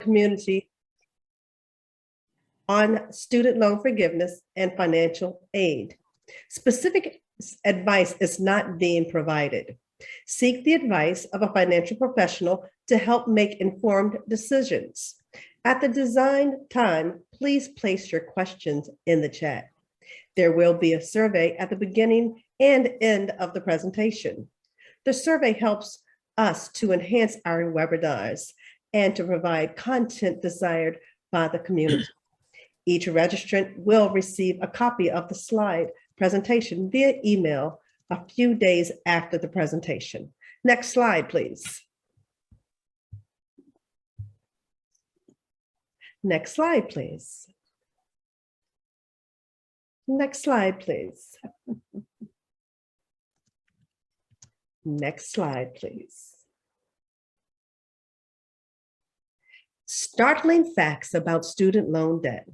community on student loan forgiveness and financial aid. Specific advice is not being provided. Seek the advice of a financial professional to help make informed decisions. At the design time, please place your questions in the chat. There will be a survey at the beginning and end of the presentation. The survey helps us to enhance our webinars and to provide content desired by the community. Each registrant will receive a copy of the slide presentation via email a few days after the presentation. Next slide, please. Next slide, please. Next slide, please. Next slide, please. Startling facts about student loan debt.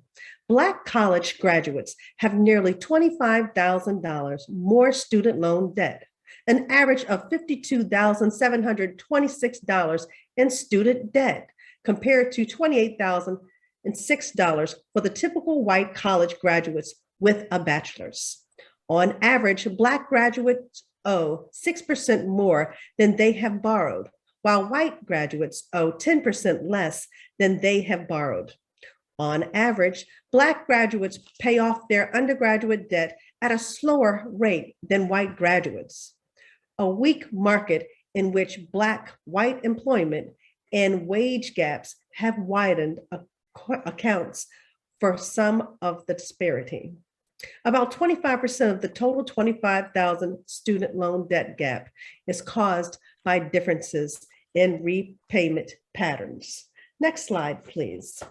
Black college graduates have nearly $25,000 more student loan debt, an average of $52,726 in student debt, compared to $28,006 for the typical white college graduates with a bachelor's. On average, Black graduates owe 6% more than they have borrowed, while white graduates owe 10% less than they have borrowed. On average, Black graduates pay off their undergraduate debt at a slower rate than white graduates. A weak market in which Black-white employment and wage gaps have widened accounts for some of the disparity. About 25% of the total 25,000 student loan debt gap is caused by differences in repayment patterns. Next slide, please.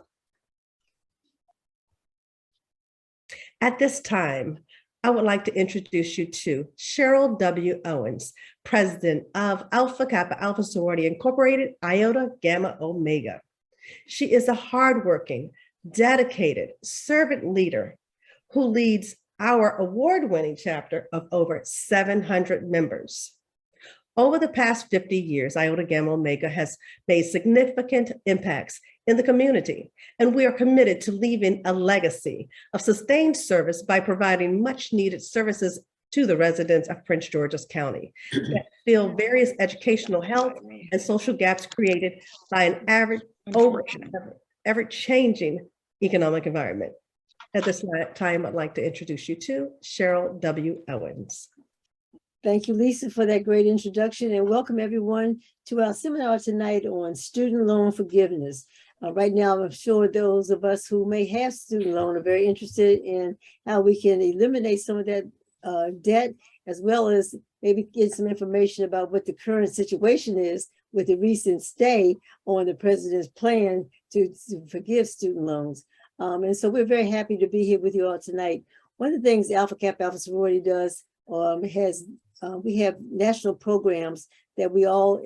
At this time, I would like to introduce you to Cheryl W. Owens, president of Alpha Kappa Alpha Sorority Incorporated, Iota Gamma Omega. She is a hardworking, dedicated servant leader who leads our award-winning chapter of over 700 members. Over the past 50 years, Iota Gamma Omega has made significant impacts in the community, and we are committed to leaving a legacy of sustained service by providing much-needed services to the residents of Prince George's County that fill various educational, health, and social gaps created by an ever-changing economic environment. At this time, I'd like to introduce you to Cheryl W. Owens. Thank you, Lisa, for that great introduction, and welcome everyone to our seminar tonight on student loan forgiveness. Right now, I'm sure those of us who may have student loan are very interested in how we can eliminate some of that debt, as well as maybe get some information about what the current situation is with the recent stay on the president's plan to forgive student loans. And so we're very happy to be here with you all tonight. One of the things Alpha Kappa Alpha Sorority does we have national programs that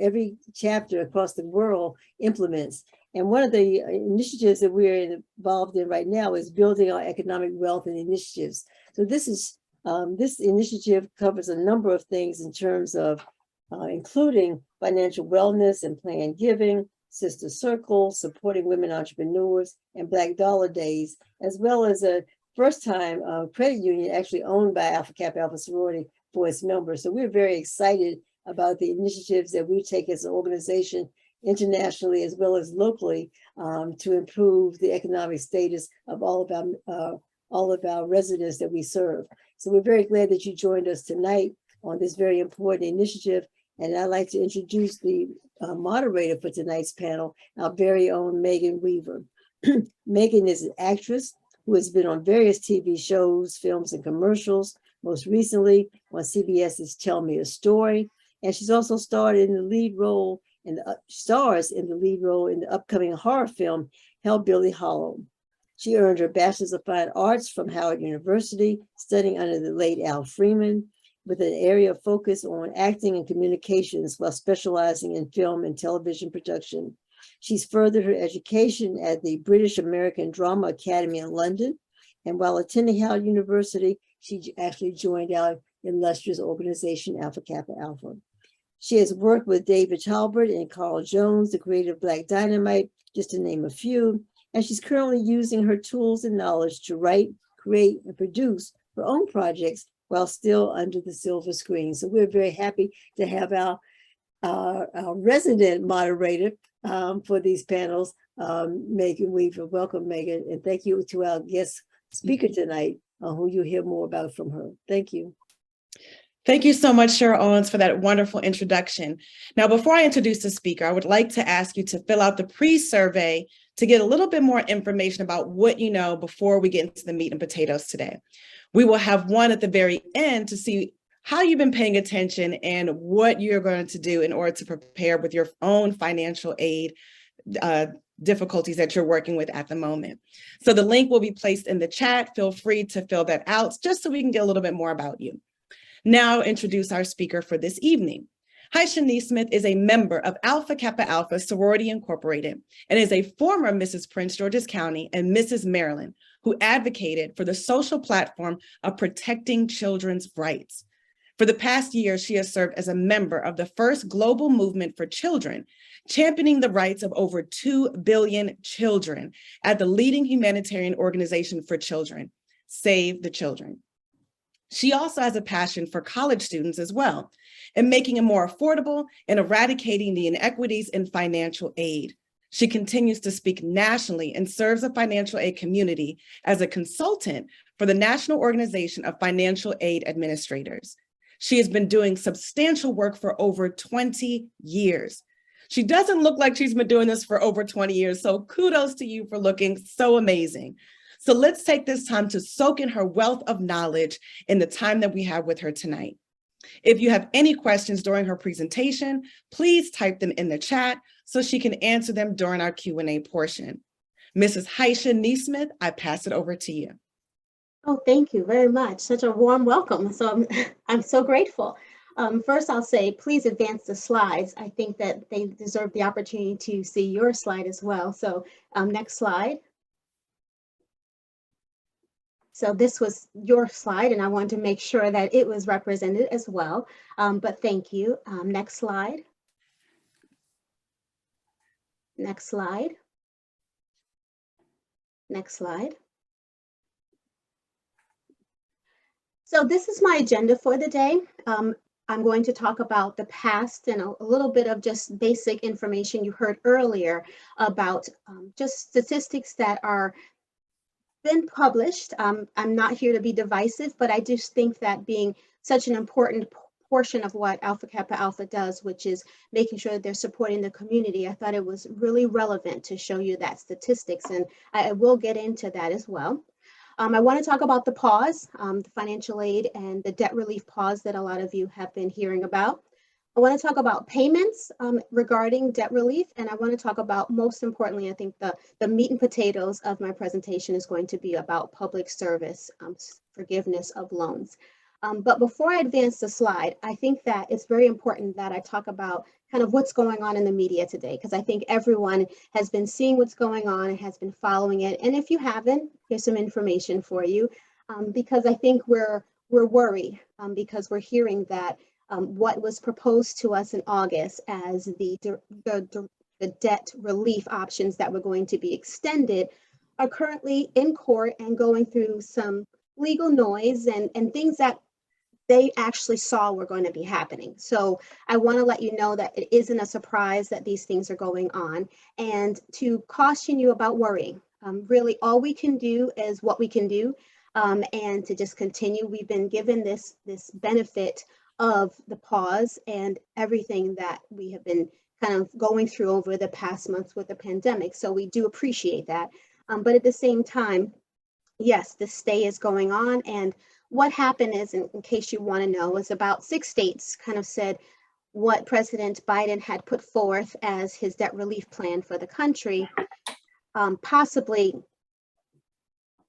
every chapter across the world implements. And one of the initiatives that we're involved in right now is building our economic wealth and initiatives. So this initiative covers a number of things in terms of including financial wellness and planned giving, sister circles, supporting women entrepreneurs, and Black Dollar Days, as well as a first-time credit union actually owned by Alpha Kappa Alpha Sorority for its members. So we're very excited about the initiatives that we take as an organization internationally as well as locally to improve the economic status of all of our residents that we serve. So we're very glad that you joined us tonight on this very important initiative. And I'd like to introduce the moderator for tonight's panel, our very own Megan Weaver. Megan is an actress who has been on various TV shows, films, and commercials, most recently on CBS's Tell Me a Story. And she's also stars in the lead role in the upcoming horror film, Hellbilly Hollow. She earned her Bachelor's of Fine Arts from Howard University, studying under the late Al Freeman, with an area of focus on acting and communications while specializing in film and television production. She's furthered her education at the British American Drama Academy in London. And while attending Howard University, she actually joined our illustrious organization, Alpha Kappa Alpha. She has worked with David Talbert and Carl Jones, the creator of Black Dynamite, just to name a few. And she's currently using her tools and knowledge to write, create, and produce her own projects while still under the silver screen. So we're very happy to have our resident moderator for these panels, Megan Weaver. Welcome, Megan. And thank you to our guest speaker tonight, who you'll hear more about from her. Thank you. Thank you so much, Cheryl Owens, for that wonderful introduction. Now, before I introduce the speaker, I would like to ask you to fill out the pre-survey to get a little bit more information about what you know before we get into the meat and potatoes today. We will have one at the very end to see how you've been paying attention and what you're going to do in order to prepare with your own financial aid difficulties that you're working with at the moment. So the link will be placed in the chat. Feel free to fill that out just so we can get a little bit more about you. Now I'll introduce our speaker for this evening. Aisha Neesmith is a member of Alpha Kappa Alpha Sorority Incorporated and is a former Mrs. Prince George's County and Mrs. Maryland who advocated for the social platform of protecting children's rights. For the past year, she has served as a member of the first global movement for children, championing the rights of over 2 billion children at the leading humanitarian organization for children, Save the Children. She also has a passion for college students as well, and making it more affordable and eradicating the inequities in financial aid. She continues to speak nationally and serves the financial aid community as a consultant for the National Organization of Financial Aid Administrators. She has been doing substantial work for over 20 years. She doesn't look like she's been doing this for over 20 years, so kudos to you for looking so amazing. So let's take this time to soak in her wealth of knowledge in the time that we have with her tonight. If you have any questions during her presentation, please type them in the chat so she can answer them during our Q&A portion. Mrs. Aisha Neesmith, I pass it over to you. Oh, thank you very much. Such a warm welcome. So I'm so grateful. First, I'll say, please advance the slides. I think that they deserve the opportunity to see your slide as well. So next slide. So this was your slide, and I wanted to make sure that it was represented as well. But thank you. Next slide. Next slide. Next slide. So this is my agenda for the day. I'm going to talk about the past and a little bit of just basic information you heard earlier about just statistics that are been published. I'm not here to be divisive, but I just think that being such an important portion of what Alpha Kappa Alpha does, which is making sure that they're supporting the community, I thought it was really relevant to show you that statistics, and I will get into that as well. I want to talk about the pause, the financial aid and the debt relief pause that a lot of you have been hearing about. I want to talk about payments regarding debt relief, and I want to talk about, most importantly, I think the meat and potatoes of my presentation is going to be about public service forgiveness of loans. But before I advance the slide, I think that it's very important that I talk about kind of what's going on in the media today, because I think everyone has been seeing what's going on and has been following it. And if you haven't, here's some information for you, because I think we're worried because we're hearing that what was proposed to us in August as the debt relief options that were going to be extended are currently in court and going through some legal noise and things that they actually saw were going to be happening. So I want to let you know that it isn't a surprise that these things are going on, and to caution you about worrying. Really, all we can do is what we can do, and to just continue. We've been given this benefit of the pause and everything that we have been kind of going through over the past months with the pandemic. So we do appreciate that. But at the same time, yes, the stay is going on. And what happened is, in case you want to know, is about 6 states kind of said what President Biden had put forth as his debt relief plan for the country possibly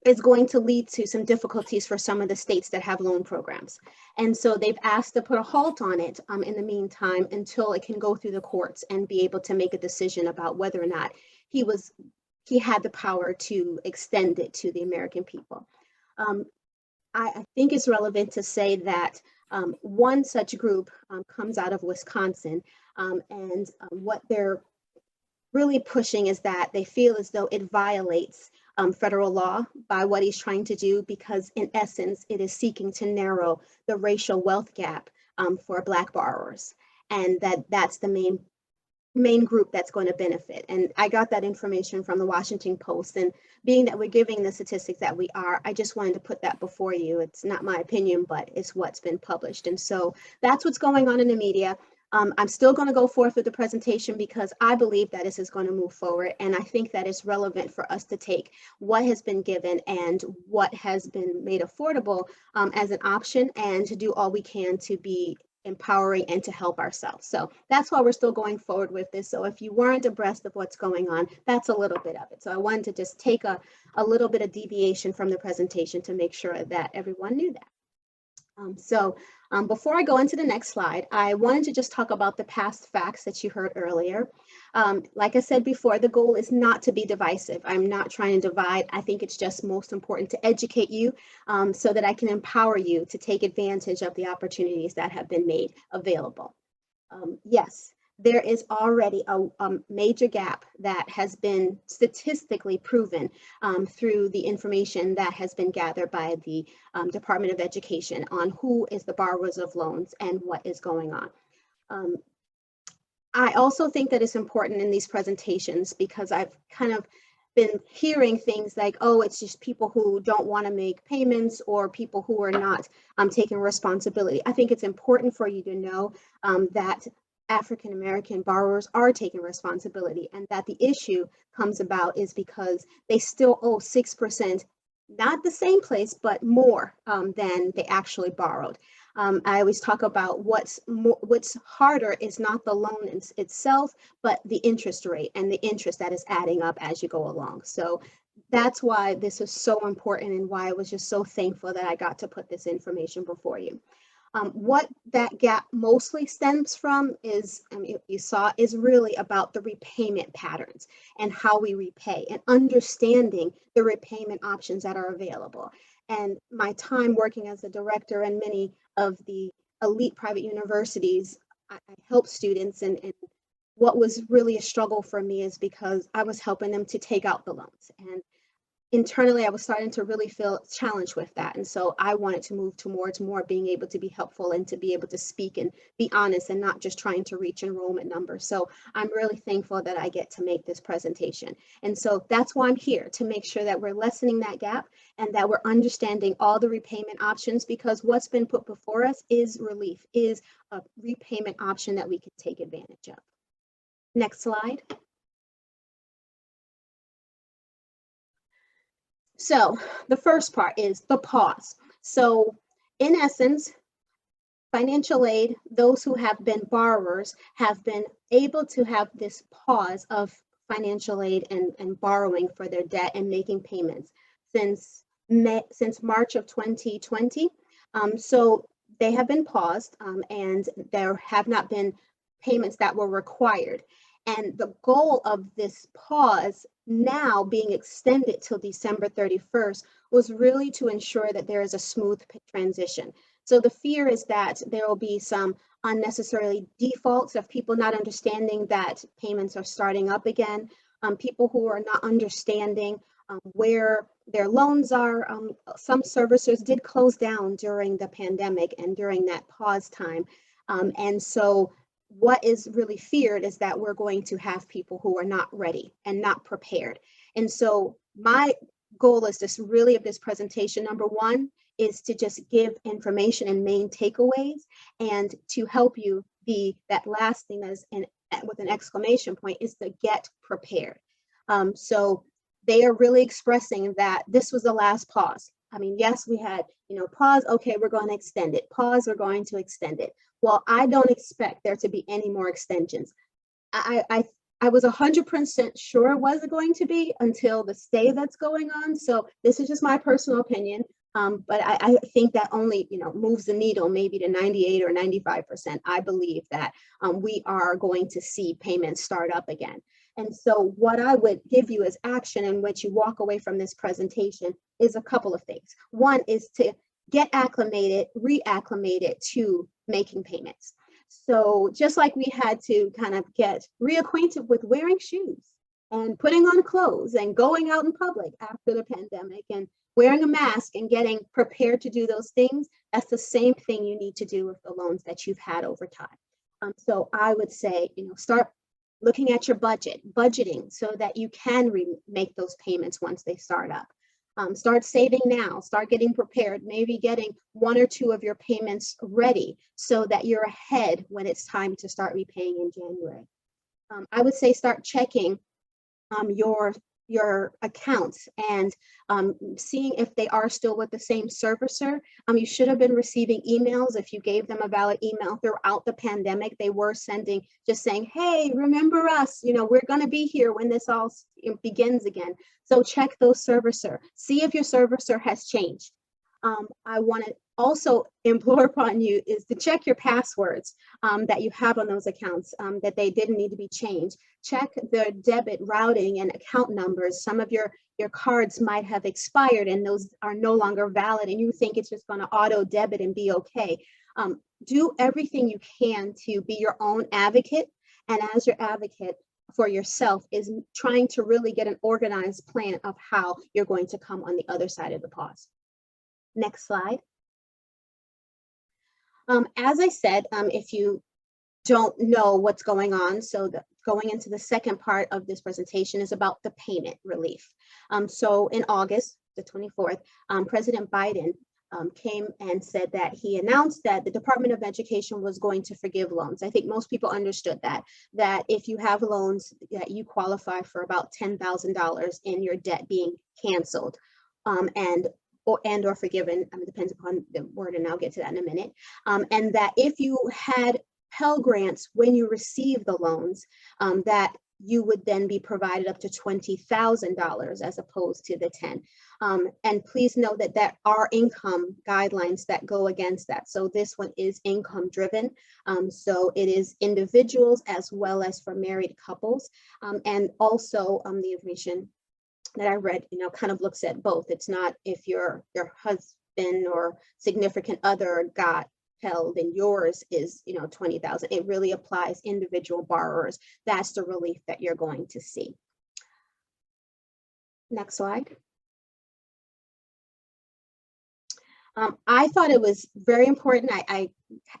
is going to lead to some difficulties for some of the states that have loan programs. And so they've asked to put a halt on it in the meantime until it can go through the courts and be able to make a decision about whether or not he had the power to extend it to the American people. I think it's relevant to say that One such group comes out of Wisconsin, and what they're really pushing is that they feel as though it violates federal law by what he's trying to do, because in essence, it is seeking to narrow the racial wealth gap for Black borrowers. And that's the main group that's going to benefit. And I got that information from the Washington Post. And being that we're giving the statistics that we are, I just wanted to put that before you. It's not my opinion, but it's what's been published. And so that's what's going on in the media. I'm still going to go forth with the presentation because I believe that this is going to move forward. And I think that it's relevant for us to take what has been given and what has been made affordable as an option, and to do all we can to be empowering and to help ourselves. So that's why we're still going forward with this. So if you weren't abreast of what's going on, that's a little bit of it. So I wanted to just take a little bit of deviation from the presentation to make sure that everyone knew that. Before I go into the next slide, I wanted to just talk about the past facts that you heard earlier. Like I said before, the goal is not to be divisive. I'm not trying to divide. I think it's just most important to educate you so that I can empower you to take advantage of the opportunities that have been made available. Yes, there is already a major gap that has been statistically proven through the information that has been gathered by the Department of Education on who is the borrowers of loans and what is going on. I also think that it's important in these presentations because I've kind of been hearing things like, oh, it's just people who don't want to make payments or people who are not taking responsibility. I think it's important for you to know that African-American borrowers are taking responsibility, and that the issue comes about is because they still owe 6%, not the same place, but more than they actually borrowed. I always talk about what's harder is not the loan itself, but the interest rate and the interest that is adding up as you go along. So that's why this is so important and why I was just so thankful that I got to put this information before you. What that gap mostly stems from is, you saw, is really about the repayment patterns and how we repay and understanding the repayment options that are available. And my time working as a director in many of the elite private universities, I help students, and what was really a struggle for me is because I was helping them to take out the loans. And internally, I was starting to really feel challenged with that. And so I wanted to move towards more being able to be helpful and to be able to speak and be honest and not just trying to reach enrollment numbers. So I'm really thankful that I get to make this presentation. And so that's why I'm here, to make sure that we're lessening that gap and that we're understanding all the repayment options, because what's been put before us is relief, is a repayment option that we can take advantage of. Next slide. So the first part is the pause. So in essence, financial aid, those who have been borrowers have been able to have this pause of financial aid and borrowing for their debt and making payments since March of 2020. So they have been paused and there have not been payments that were required. And the goal of this pause now being extended till December 31st was really to ensure that there is a smooth transition. So the fear is that there will be some unnecessarily defaults of people not understanding that payments are starting up again, people who are not understanding where their loans are. Some servicers did close down during the pandemic and during that pause time. And so what is really feared is that we're going to have people who are not ready and not prepared. And so my goal is just really of this presentation, number one, is to just give information and main takeaways, and to help you be that last thing that is with an exclamation point is to get prepared. So they are really expressing that this was the last pause. I mean, yes, we had, pause, okay, we're going to extend it. Pause, we're going to extend it. Well, I don't expect there to be any more extensions. I was 100% sure it wasn't going to be until the stay that's going on. So this is just my personal opinion. But I think that only, moves the needle maybe to 98 or 95%. I believe that we are going to see payments start up again. And so what I would give you as action in which you walk away from this presentation is a couple of things. One is to get acclimated, reacclimated to making payments. So just like we had to kind of get reacquainted with wearing shoes and putting on clothes and going out in public after the pandemic and wearing a mask and getting prepared to do those things, that's the same thing you need to do with the loans that you've had over time. So I would say, start looking at your budgeting so that you can make those payments once they start up. Start saving now, start getting prepared, maybe getting 1 or 2 of your payments ready so that you're ahead when it's time to start repaying in January. I would say start checking your accounts and seeing if they are still with the same servicer. You should have been receiving emails. If you gave them a valid email throughout the pandemic, they were sending, just saying, hey, remember us, we're going to be here when this all begins again. So check those servicer, see if your servicer has changed. I want to also implore upon you is to check your passwords that you have on those accounts, that they didn't need to be changed. Check the debit routing and account numbers. Some of your cards might have expired and those are no longer valid and you think it's just going to auto debit and be okay. Do everything you can to be your own advocate, and as your advocate for yourself is trying to really get an organized plan of how you're going to come on the other side of the pause. Next slide. As I said, if you don't know what's going on, so going into the second part of this presentation is about the payment relief. So in August, the 24th, President Biden came and said that he announced that the Department of Education was going to forgive loans. I think most people understood that if you have loans, that you qualify for about $10,000 in your debt being canceled or forgiven, depends upon the word, and I'll get to that in a minute. And that if you had Pell Grants when you received the loans, that you would then be provided up to $20,000 as opposed to the 10. And please know that there are income guidelines that go against that. So this one is income driven. So it is individuals as well as for married couples. And also the information that I read, kind of looks at both. It's not if your husband or significant other got Pell, then yours is, 20,000. It really applies individual borrowers. That's the relief that you're going to see. Next slide. I thought it was very important. I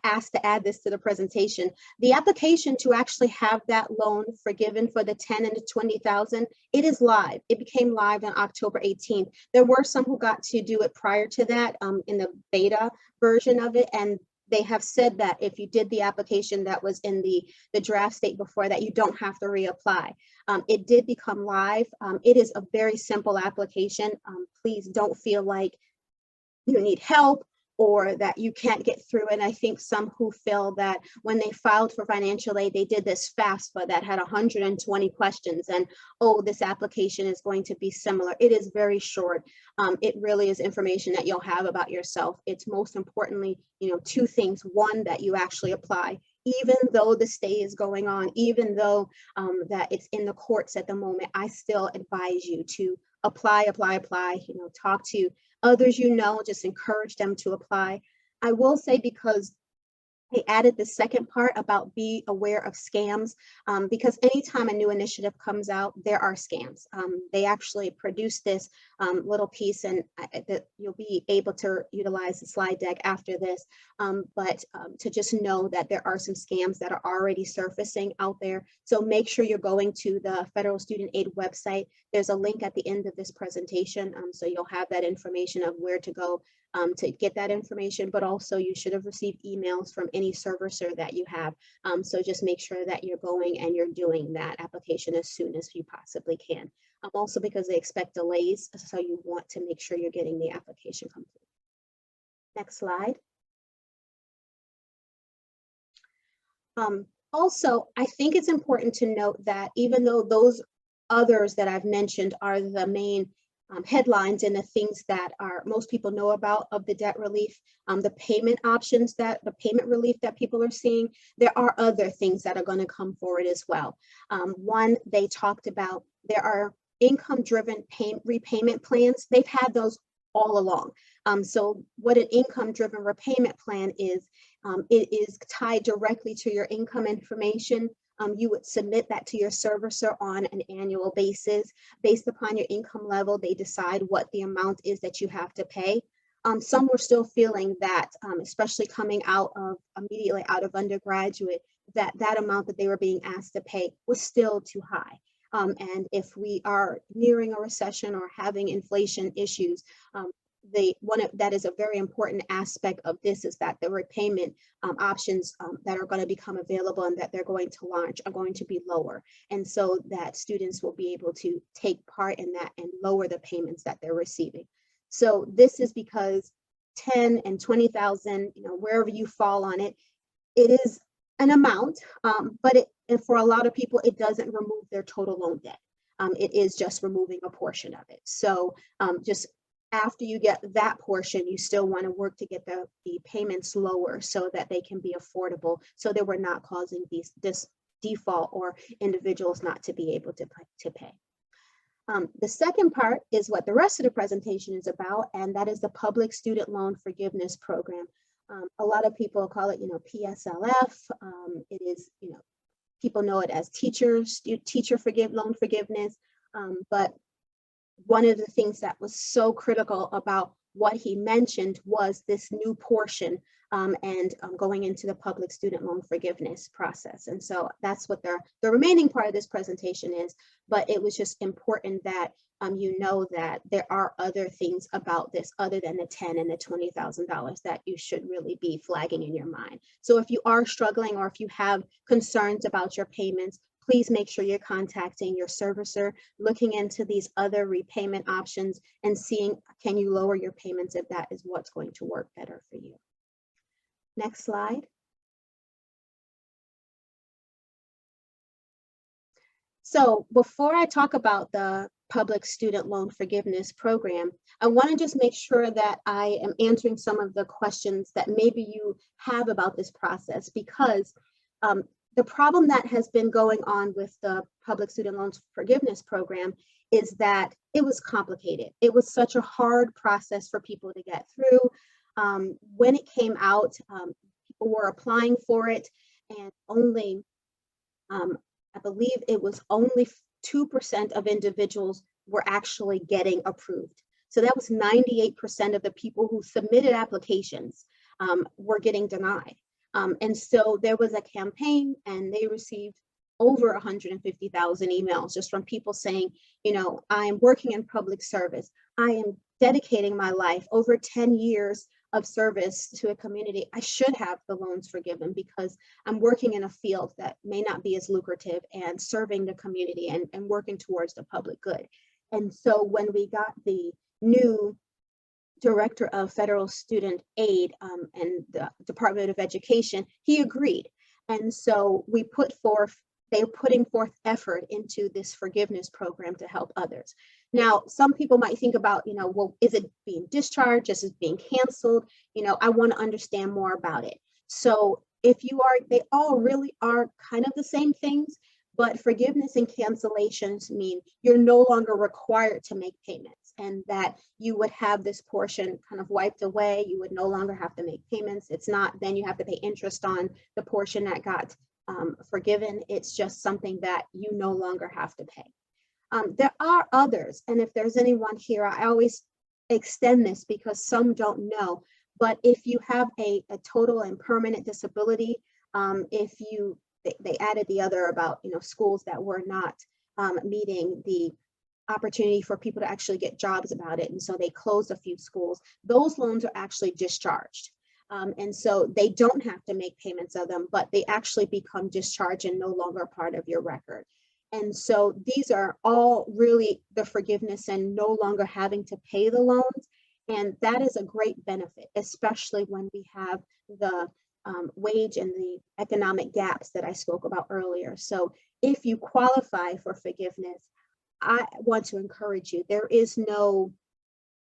asked to add this to the presentation. The application to actually have that loan forgiven for the 10 and the 20,000, it is live. It became live on October 18th. There were some who got to do it prior to that in the beta version of it. And they have said that if you did the application that was in the draft state before that, you don't have to reapply. It did become live. It is a very simple application. Please don't feel like you need help or that you can't get through it. I think some who feel that when they filed for financial aid, they did this FAFSA that had 120 questions and, oh, this application is going to be similar. It is very short. It really is information that you'll have about yourself. It's most importantly, 2 things. One, that you actually apply, even though the stay is going on, even though that it's in the courts at the moment, I still advise you to apply, talk to others, just encourage them to apply. I will say, because they added the second part about be aware of scams, because anytime a new initiative comes out, there are scams. They actually produced this little piece, and that you'll be able to utilize the slide deck after this, but to just know that there are some scams that are already surfacing out there. So make sure you're going to the Federal Student Aid website. There's a link at the end of this presentation, so you'll have that information of where to go to get that information, but also you should have received emails from any servicer that you have. So just make sure that you're going and you're doing that application as soon as you possibly can. Also because they expect delays, so you want to make sure you're getting the application complete. Next slide. Also, I think it's important to note that even though those others that I've mentioned are the main headlines and the things that most people know about of the debt relief, the payment options, the payment relief that people are seeing, there are other things that are going to come forward as well. One, they talked about there are income-driven repayment plans. They've had those all along. So what an income-driven repayment plan is, it is tied directly to your income information. You would submit that to your servicer on an annual basis. Based upon your income level, they decide what the amount is that you have to pay. Some were still feeling that, especially coming out of immediately out of undergraduate, that amount that they were being asked to pay was still too high. And if we are nearing a recession or having inflation issues, that is a very important aspect of this, is that the repayment options that are going to become available and that they're going to launch are going to be lower, and so that students will be able to take part in that and lower the payments that they're receiving. So this is because 10 and 20,000, wherever you fall on it, it is an amount, but for a lot of people, it doesn't remove their total loan debt. It is just removing a portion of it. So just after you get that portion, you still want to work to get the payments lower so that they can be affordable, so that we're not causing this default or individuals not to be able to pay. The second part is what the rest of the presentation is about, and that is the Public Student Loan Forgiveness Program. A lot of people call it, PSLF. It is, people know it as teacher loan forgiveness. But one of the things that was so critical about what he mentioned was this new portion and going into the public student loan forgiveness process. And so that's what the remaining part of this presentation is. But it was just important that you know that there are other things about this other than the $10,000 and the $20,000 that you should really be flagging in your mind. So if you are struggling or if you have concerns about your payments, please make sure you're contacting your servicer, looking into these other repayment options and seeing, can you lower your payments if that is what's going to work better for you. Next slide. So before I talk about the Public Student Loan Forgiveness Program, I want to just make sure that I am answering some of the questions that maybe you have about this process, because the problem that has been going on with the Public Student Loan Forgiveness Program is that it was complicated. It was such a hard process for people to get through. When it came out, people were applying for it, and only, I believe it was only 2% of individuals were actually getting approved. So that was 98% of the people who submitted applications were getting denied. And so there was a campaign, and they received over 150,000 emails just from people saying, I'm working in public service. I am dedicating my life, over 10 years of service to a community. I should have the loans forgiven because I'm working in a field that may not be as lucrative and serving the community and working towards the public good. And so when we got the new Director of Federal Student Aid and the Department of Education, he agreed. And so they're putting forth effort into this forgiveness program to help others. Now, some people might think about, well, is it being discharged? Is it being canceled? I want to understand more about it. So they all really are kind of the same things, but forgiveness and cancellations mean you're no longer required to make payments, and that you would have this portion kind of wiped away. You would no longer have to make payments. It's not then you have to pay interest on the portion that got forgiven. It's just something that you no longer have to pay. There are others, and if there's anyone here, I always extend this because some don't know, but if you have a total and permanent disability, they added the other about schools that were not meeting the opportunity for people to actually get jobs about it, and so they closed a few schools. Those loans are actually discharged, and so they don't have to make payments of them, but they actually become discharged and no longer part of your record. And so these are all really the forgiveness and no longer having to pay the loans, and that is a great benefit, especially when we have the wage and the economic gaps that I spoke about earlier. So if you qualify for forgiveness, I want to encourage you. There is no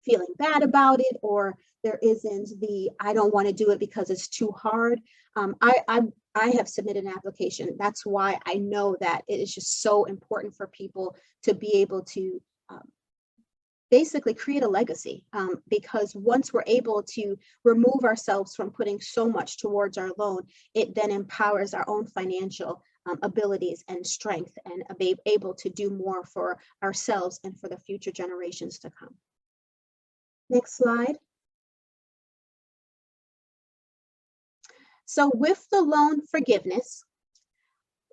feeling bad about it, or there isn't I don't want to do it because it's too hard. I have submitted an application. That's why I know that it is just so important for people to be able to basically create a legacy, because once we're able to remove ourselves from putting so much towards our loan, it then empowers our own financial abilities and strength, and be able to do more for ourselves and for the future generations to come. Next slide. So with the loan forgiveness,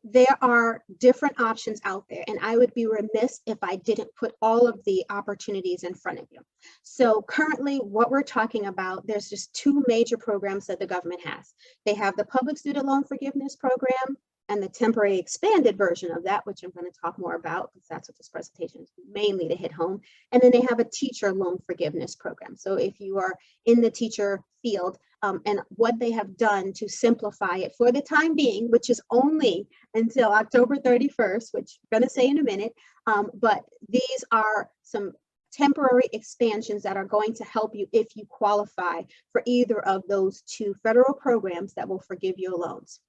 there are different options out there, and I would be remiss if I didn't put all of the opportunities in front of you. So currently what we're talking about, there's just two major programs that the government has. They have the public student loan forgiveness program and the temporary expanded version of that, which I'm going to talk more about because that's what this presentation is mainly to hit home. And then they have a teacher loan forgiveness program. So if you are in the teacher field, and what they have done to simplify it for the time being, which is only until October 31st, which I'm going to say in a minute, but these are some temporary expansions that are going to help you if you qualify for either of those two federal programs that will forgive your loans.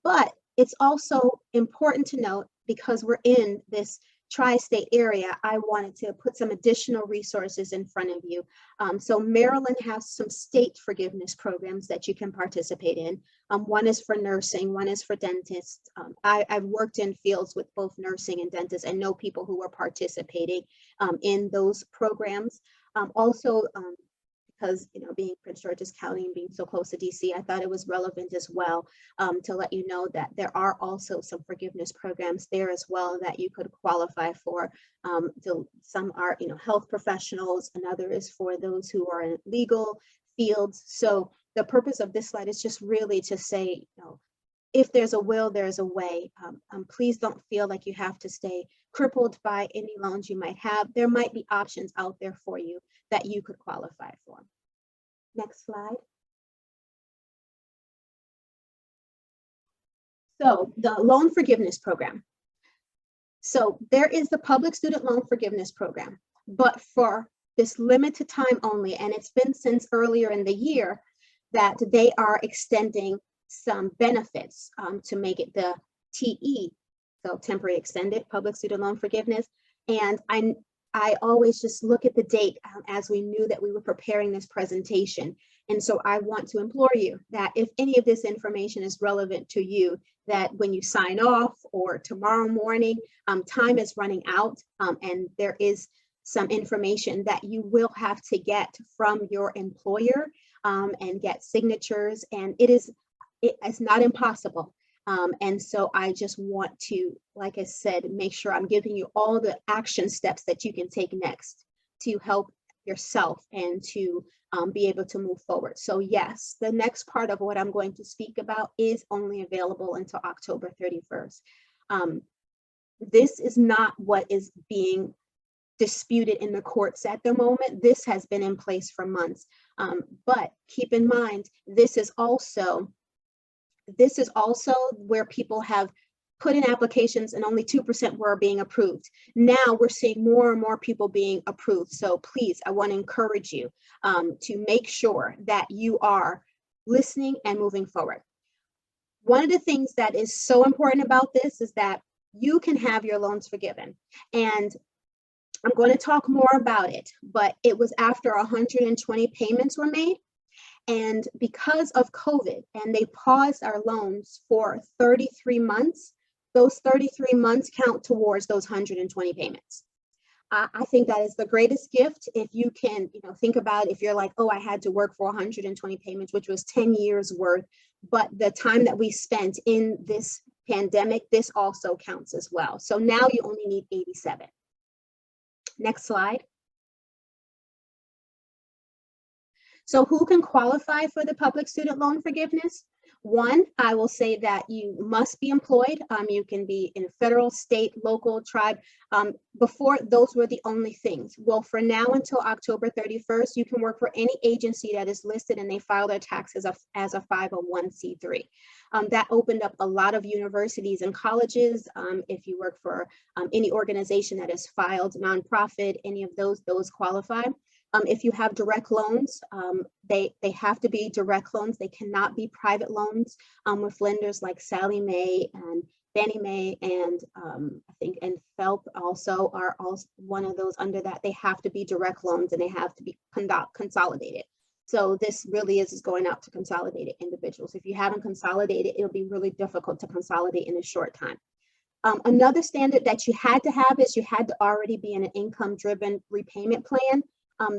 But it's also important to note, because we're in this tri-state area, I wanted to put some additional resources in front of you. So Maryland has some state forgiveness programs that you can participate in. One is for nursing, one is for dentists. I've worked in fields with both nursing and dentists and know people who are participating in those programs. Also, because being Prince George's County and being so close to DC, I thought it was relevant as well to let you know that there are also some forgiveness programs there as well that you could qualify for. Some are health professionals, another is for those who are in legal fields. So the purpose of this slide is just really to say, if there's a will, there's a way. Please don't feel like you have to stay crippled by any loans you might have. There might be options out there for you that you could qualify for. Next slide. So the loan forgiveness program. So there is the public student loan forgiveness program, but for this limited time only, and it's been since earlier in the year that they are extending some benefits to make it the TE, so temporary extended public student loan forgiveness. And I always just look at the date as we knew that we were preparing this presentation. And so I want to implore you that if any of this information is relevant to you, that when you sign off or tomorrow morning, time is running out, and there is some information that you will have to get from your employer and get signatures, and it's not impossible. And so I just want to, like I said, make sure I'm giving you all the action steps that you can take next to help yourself and to be able to move forward. So yes, the next part of what I'm going to speak about is only available until October 31st. This is not what is being disputed in the courts at the moment. This has been in place for months. But keep in mind, this is also where people have put in applications and only 2% were being approved. Now we're seeing more and more people being approved. So please, I want to encourage you to make sure that you are listening and moving forward. One of the things that is so important about this is that you can have your loans forgiven. And I'm going to talk more about it, but it was after 120 payments were made. And because of COVID, and they paused our loans for 33 months, those 33 months count towards those 120 payments. I think that is the greatest gift. If you can, think about if you're like, oh, I had to work for 120 payments, which was 10 years worth, but the time that we spent in this pandemic, this also counts as well. So now you only need 87. Next slide. So who can qualify for the public student loan forgiveness? One, I will say that you must be employed. You can be in federal, state, local, tribe. Before, those were the only things. Well, for now until October 31st, you can work for any agency that is listed and they file their taxes as a 501c3. That opened up a lot of universities and colleges. If you work for any organization that is filed, nonprofit, any of those qualify. If you have direct loans, they have to be direct loans. They cannot be private loans with lenders like Sallie Mae and Fannie Mae and I think and FELP also are also one of those under that. They have to be direct loans and they have to be consolidated. So this really is going out to consolidated individuals. If you haven't consolidated, it'll be really difficult to consolidate in a short time. Another standard that you had to have is you had to already be in an income-driven repayment plan.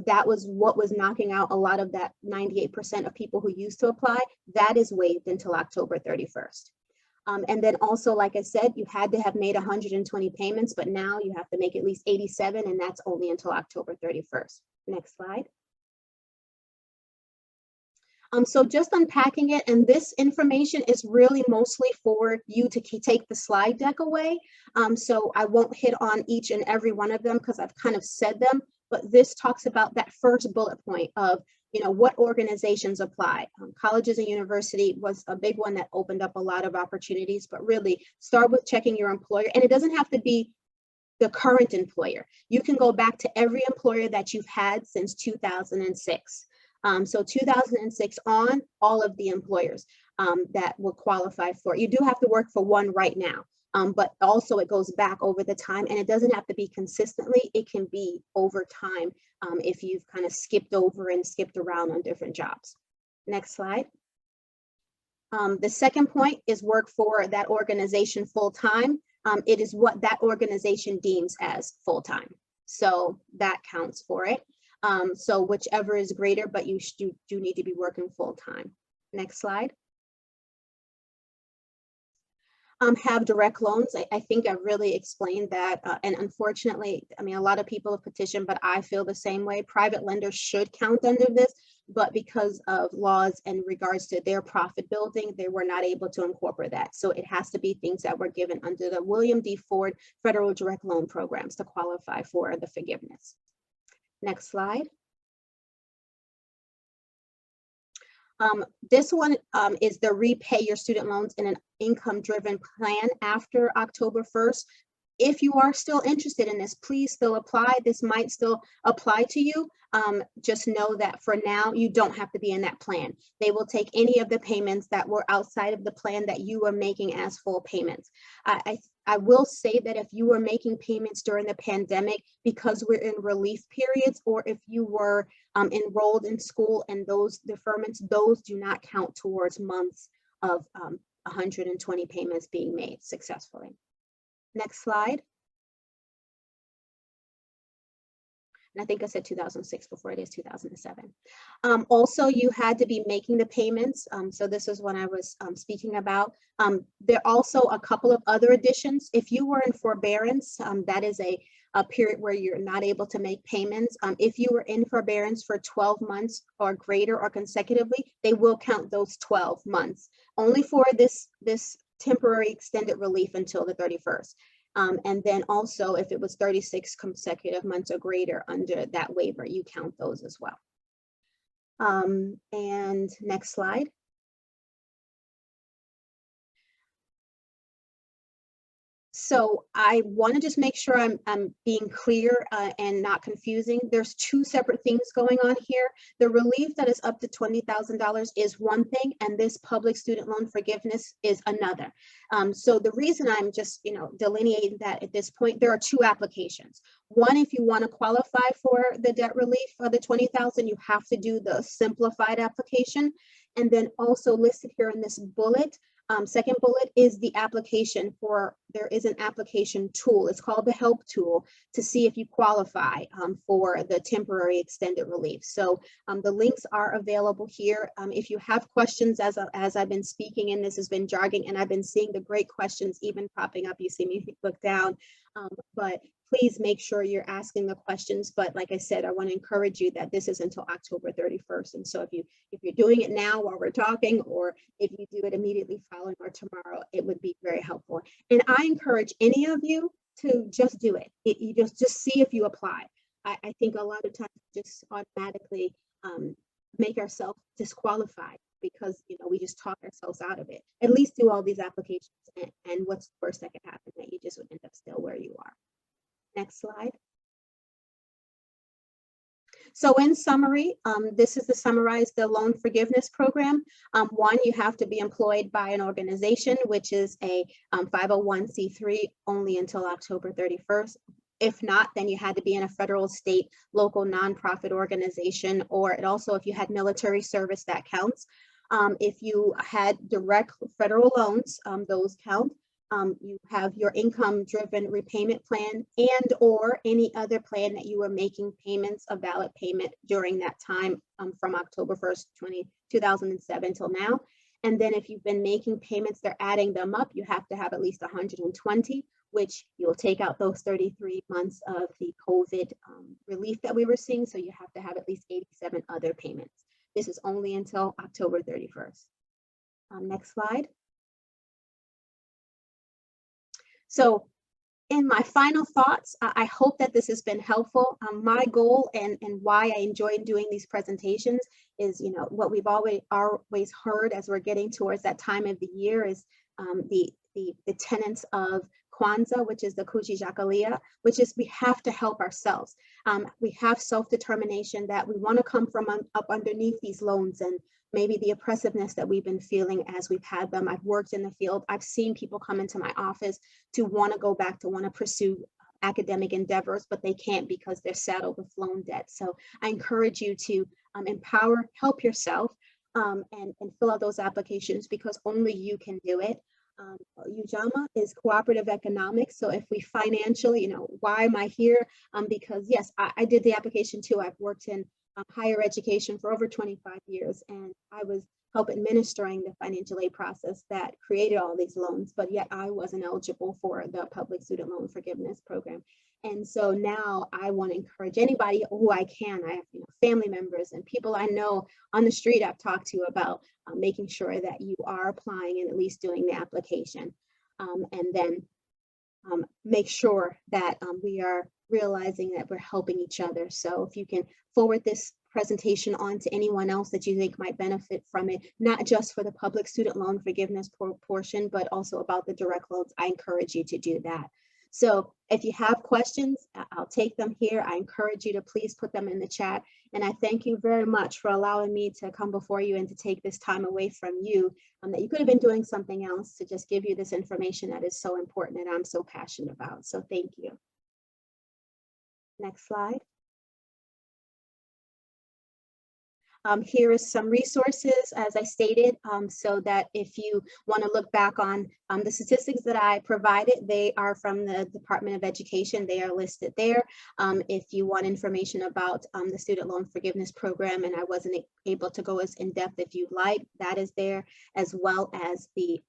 That was what was knocking out a lot of that 98% of people who used to apply. That is waived until October 31st. And then also, like I said, you had to have made 120 payments, but now you have to make at least 87, and that's only until October 31st. Next slide. So just unpacking it, and this information is really mostly for you to take the slide deck away. So I won't hit on each and every one of them because I've kind of said them, but this talks about that first bullet point of, what organizations apply. Colleges and university was a big one that opened up a lot of opportunities, but really start with checking your employer. And it doesn't have to be the current employer. You can go back to every employer that you've had since 2006. So 2006 on, all of the employers that will qualify for it. You do have to work for one right now, but also it goes back over the time, and it doesn't have to be consistently. It can be over time if you've kind of skipped over and skipped around on different jobs. Next slide. The second point is work for that organization full-time. It is what that organization deems as full-time. So that counts for it. So whichever is greater, but you do need to be working full-time. Next slide. Have direct loans. I think I've really explained that. And unfortunately, I mean, a lot of people have petitioned, but I feel the same way. Private lenders should count under this, but because of laws in regards to their profit building, they were not able to incorporate that. So it has to be things that were given under the William D. Ford Federal Direct Loan Programs to qualify for the forgiveness. Next slide. This one is the repay your student loans in an income-driven plan after October 1st. If you are still interested in this, please still apply. This might still apply to you. Just know that for now, you don't have to be in that plan. They will take any of the payments that were outside of the plan that you were making as full payments. I will say that if you were making payments during the pandemic because we're in relief periods, or if you were enrolled in school and those deferments, those do not count towards months of 120 payments being made successfully. Next slide. And I think I said 2006 before, it is 2007. Also, you had to be making the payments. So this is what I was speaking about. There are also a couple of other additions. If you were in forbearance, that is a period where you're not able to make payments. If you were in forbearance for 12 months or greater or consecutively, they will count those 12 months. Only for this temporary extended relief until the 31st. And then also, if it was 36 consecutive months or greater under that waiver, you count those as well. And next slide. So I want to just make sure I'm being clear and not confusing. There's two separate things going on here. The relief that is up to $20,000 is one thing, and this public student loan forgiveness is another. So the reason I'm just delineating that at this point, there are two applications. One, if you want to qualify for the debt relief of the $20,000, you have to do the simplified application. And then also listed here in this bullet, second bullet is the application for, there is an application tool. It's called the help tool to see if you qualify for the temporary extended relief. So the links are available here. If you have questions as I've been speaking, and this has been jogging, and I've been seeing the great questions even popping up, you see me look down, but please make sure you're asking the questions. But like I said, I want to encourage you that this is until October 31st. And so if you're doing it now while we're talking, or if you do it immediately following or tomorrow, it would be very helpful. And I encourage any of you to just do it. You just see if you apply. I think a lot of times just automatically make ourselves disqualified because we just talk ourselves out of it. At least do all these applications, and what's the worst that could happen? That you just would end up still where you are. Next slide. So in summary, this is to summarize the loan forgiveness program. One, you have to be employed by an organization, which is a 501c3 only until October 31st. If not, then you had to be in a federal, state, local nonprofit organization, or it also, if you had military service, that counts. If you had direct federal loans, those count. You have your income-driven repayment plan and or any other plan that you were making payments, a valid payment during that time from October 1st, 2007 till now. And then if you've been making payments, they're adding them up. You have to have at least 120, which you'll take out those 33 months of the COVID relief that we were seeing. So you have to have at least 87 other payments. This is only until October 31st. Next slide. So in my final thoughts, I hope that this has been helpful. My goal and why I enjoy doing these presentations is, you know, what we've always heard as we're getting towards that time of the year is the tenets of Kwanzaa, which is the Kujijakalia, which is we have to help ourselves. We have self-determination that we want to come from up underneath these loans and maybe the oppressiveness that we've been feeling as we've had them. I've worked in the field. I've seen people come into my office to want to go back, to want to pursue academic endeavors, but they can't because they're saddled with loan debt. So I encourage you to empower, help yourself, and fill out those applications because only you can do it. Ujamaa is cooperative economics. So if we financially, you know, why am I here? Because yes, I did the application too. I've worked in higher education for over 25 years, and I was help administering the financial aid process that created all these loans, but yet I wasn't eligible for the public student loan forgiveness program. And so now I want to encourage anybody who I can. I have, you know, family members and people I know on the street I've talked to about making sure that you are applying and at least doing the application. And then make sure that we are realizing that we're helping each other. So if you can forward this presentation on to anyone else that you think might benefit from it, not just for the public student loan forgiveness portion, but also about the direct loans, I encourage you to do that. So if you have questions, I'll take them here. I encourage you to please put them in the chat. And I thank you very much for allowing me to come before you and to take this time away from you that you could have been doing something else to just give you this information that is so important and I'm so passionate about. So thank you. Next slide. Here is some resources, as I stated, so that if you want to look back on the statistics that I provided, they are from the Department of Education. They are listed there. If you want information about the student loan forgiveness program, and I wasn't able to go as in depth if you'd like, that is there, as well as the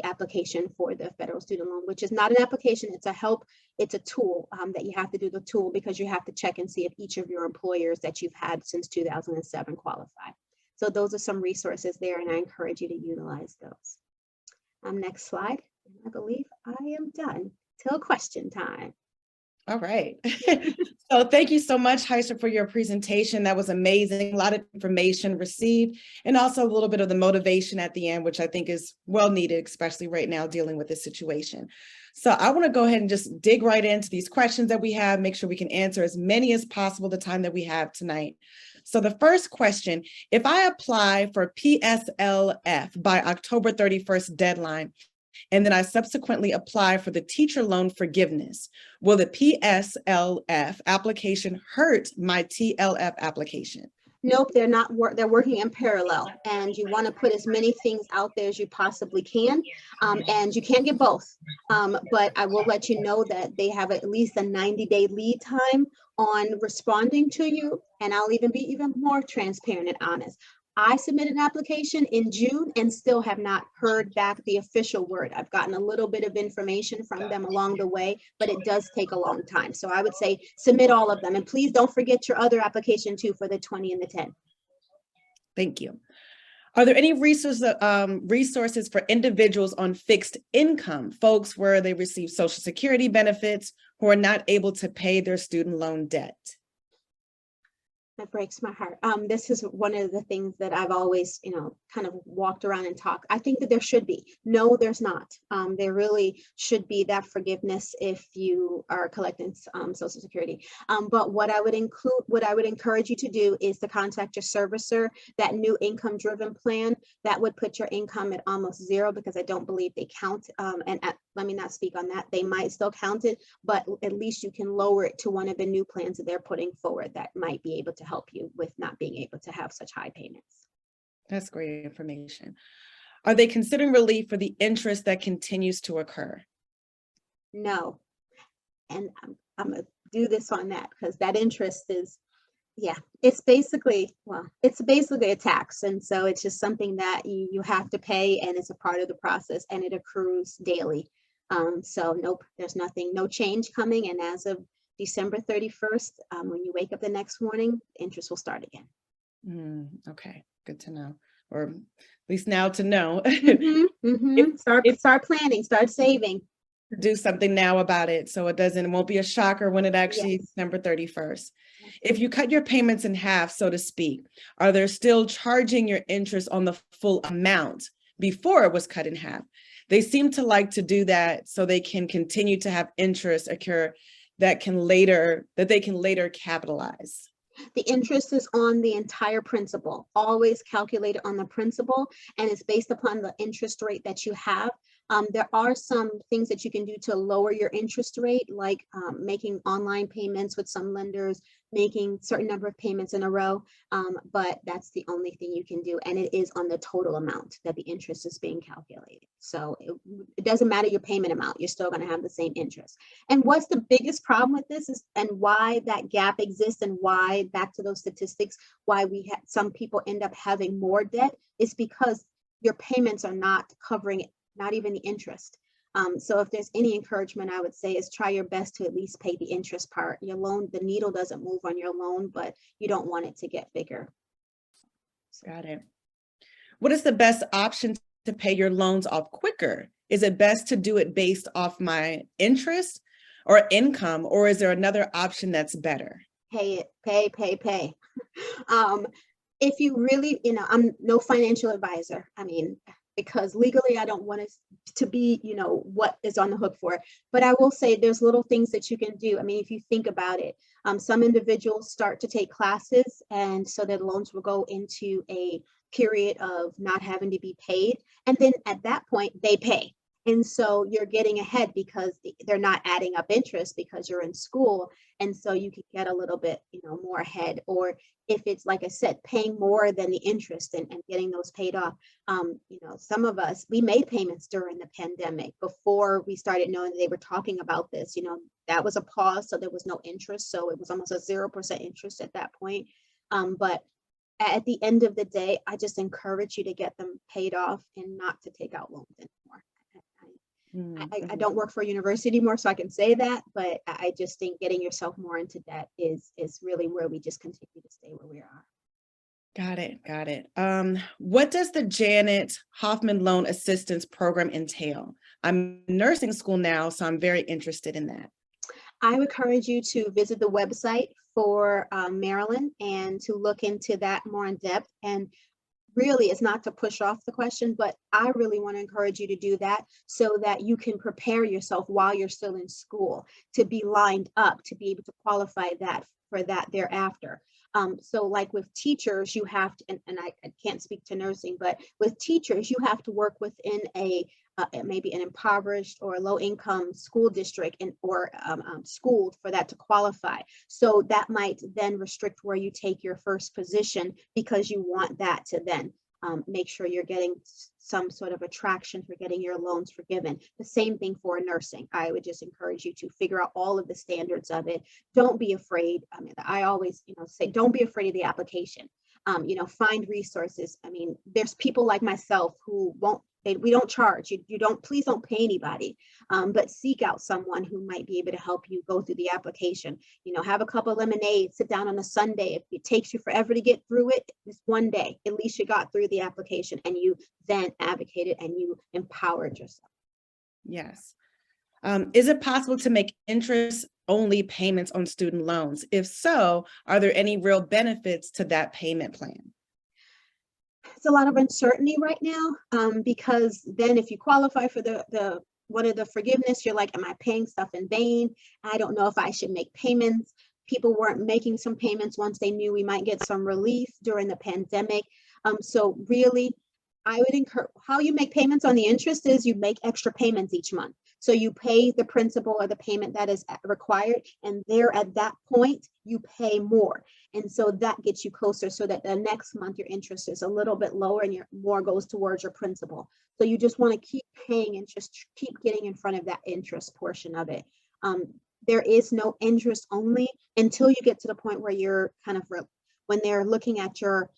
application for the federal student loan, which is not an application, it's a help, it's a tool that you have to do the tool because you have to check and see if each of your employers that you've had since 2007 qualify. So those are some resources there and I encourage you to utilize those. Next slide. I believe I am done till question time. All right. So thank you so much, Heisha, for your presentation. That was amazing. A lot of information received and also a little bit of the motivation at the end, which I think is well needed, especially right now dealing with this situation. So I want to go ahead and just dig right into these questions that we have, make sure we can answer as many as possible the time that we have tonight. So the first question, if I apply for PSLF by October 31st deadline, and then I subsequently apply for the teacher loan forgiveness, will the PSLF application hurt my TLF application? Nope, they're not. They're working in parallel, and you want to put as many things out there as you possibly can, and you can't get both. But I will let you know that they have at least a 90-day lead time on responding to you, and I'll even be even more transparent and honest. I submitted an application in June and still have not heard back the official word. I've gotten a little bit of information from them along the way, but it does take a long time. So I would say submit all of them. And please don't forget your other application too for the 20 and the 10. Thank you. Are there any resources for individuals on fixed income, folks where they receive Social Security benefits who are not able to pay their student loan debt? That breaks my heart. This is one of the things that I've always, kind of walked around and talked. I think that there should be. No, there's not. There really should be that forgiveness if you are collecting Social Security. But what I would encourage you to do is to contact your servicer. That new income-driven plan that would put your income at almost zero, because I don't believe they count. Let me not speak on that. They might still count it, but at least you can lower it to one of the new plans that they're putting forward that might be able to help you with not being able to have such high payments. That's great information. Are they considering relief for the interest that continues to occur? No. And I'm going to do this on that, because that interest is, it's basically a tax. And so it's just something that you have to pay, and it's a part of the process, and it accrues daily. So nope, there's no change coming. And as of December 31st, when you wake up the next morning, interest will start again. Okay, good to know, or at least now to know. Start planning, start saving. Do something now about it, so it won't be a shocker when it actually is Yes. December 31st. If you cut your payments in half, so to speak, are they still charging your interest on the full amount before it was cut in half? They seem to like to do that so they can continue to have interest occur that they can later capitalize. The interest is on the entire principal, always calculated on the principal, and it's based upon the interest rate that you have. There are some things that you can do to lower your interest rate, like making online payments with some lenders, making certain number of payments in a row, but that's the only thing you can do, and it is on the total amount that the interest is being calculated. So it doesn't matter your payment amount, you're still going to have the same interest. And what's the biggest problem with this is, and why that gap exists, and why, back to those statistics, why some people end up having more debt, is because your payments are not covering it, not even the interest. So if there's any encouragement, I would say, is try your best to at least pay the interest part. Your loan, the needle doesn't move on your loan, but you don't want it to get bigger. Got it. What is the best option to pay your loans off quicker? Is it best to do it based off my interest or income, or is there another option that's better? Pay it, pay. If you really, I'm no financial advisor. I mean, because legally I don't want to be, what is on the hook for it. But I will say there's little things that you can do. I mean, if you think about it, some individuals start to take classes, and so their loans will go into a period of not having to be paid. And then at that point, they pay. And so you're getting ahead because they're not adding up interest because you're in school. And so you can get a little bit, more ahead. Or if it's, like I said, paying more than the interest and getting those paid off. Some of us, we made payments during the pandemic before we started knowing that they were talking about this. That was a pause, so there was no interest. So it was almost a 0% interest at that point. But at the end of the day, I just encourage you to get them paid off and not to take out loans anymore. I don't work for a university anymore, so I can say that, but I just think getting yourself more into debt is really where we just continue to stay where we are. Got it. What does the Janet Hoffman Loan Assistance Program entail? I'm in nursing school now, so I'm very interested in that. I would encourage you to visit the website for Maryland and to look into that more in depth. And really, it's not to push off the question, but I really want to encourage you to do that so that you can prepare yourself while you're still in school to be lined up, to be able to qualify for that thereafter. So like with teachers, you have to, and I can't speak to nursing, but with teachers, you have to work within maybe an impoverished or low income school district or school for that to qualify. So that might then restrict where you take your first position, because you want that to then make sure you're getting some sort of attraction for getting your loans forgiven. The same thing for nursing. I would just encourage you to figure out all of the standards of it. Don't be afraid. I mean, I always, say, don't be afraid of the application. Find resources. I mean, there's people like myself who we don't charge. Please don't pay anybody, but seek out someone who might be able to help you go through the application. Have a cup of lemonade, sit down on a Sunday. If it takes you forever to get through it, it's one day. At least you got through the application and you then advocated and you empowered yourself. Yes. Is it possible to make interest only payments on student loans? If so, are there any real benefits to that payment plan? It's a lot of uncertainty right now, because then if you qualify for the one of the forgiveness, you're like, am I paying stuff in vain? I don't know if I should make payments. People weren't making some payments once they knew we might get some relief during the pandemic. So really, I would encourage, how you make payments on the interest is you make extra payments each month. So you pay the principal or the payment that is required, and there at that point, you pay more. And so that gets you closer so that the next month your interest is a little bit lower and your more goes towards your principal. So you just want to keep paying interest, keep getting in front of that interest portion of it. There is no interest only until you get to the point where you're kind of, when they're looking at your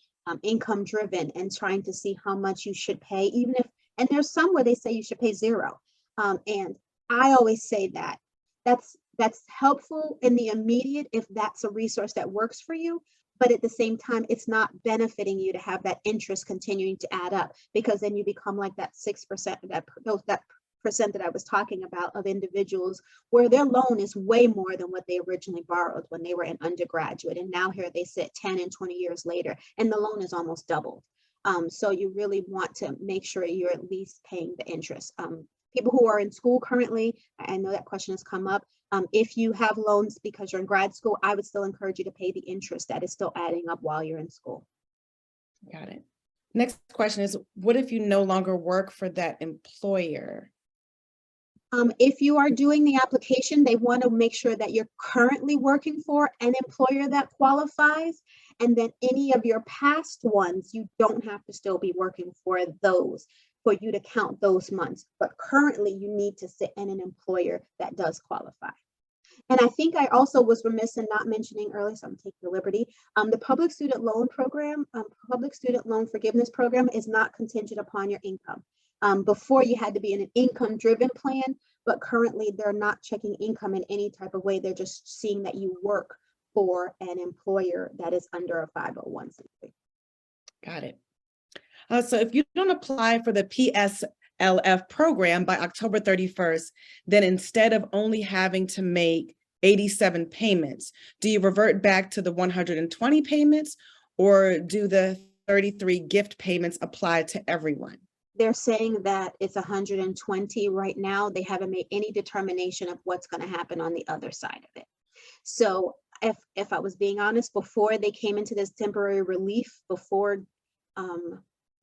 income driven and trying to see how much you should pay, even if, and there's some where they say you should pay zero. And I always say that that's helpful in the immediate if that's a resource that works for you. But at the same time, it's not benefiting you to have that interest continuing to add up, because then you become like that 6%, that percent that I was talking about of individuals where their loan is way more than what they originally borrowed when they were an undergraduate. And now here they sit 10 and 20 years later, and the loan is almost doubled. So you really want to make sure you're at least paying the interest. People who are in school currently, I know that question has come up. If you have loans because you're in grad school, I would still encourage you to pay the interest that is still adding up while you're in school. Got it. Next question is, what if you no longer work for that employer? If you are doing the application, they want to make sure that you're currently working for an employer that qualifies, and then any of your past ones, you don't have to still be working for those for you to count those months. But currently, you need to sit in an employer that does qualify. And I think I also was remiss in not mentioning earlier, so I'm taking the liberty. The public student loan program, public student loan forgiveness program is not contingent upon your income. Before you had to be in an income-driven plan, but currently they're not checking income in any type of way. They're just seeing that you work for an employer that is under a 501c3. Got it. So if you don't apply for the PSLF program by October 31st, then instead of only having to make 87 payments, do you revert back to the 120 payments, or do the 33 gift payments apply to everyone? They're saying that it's 120 right now. They haven't made any determination of what's going to happen on the other side of it. So if I was being honest, before they came into this temporary relief, before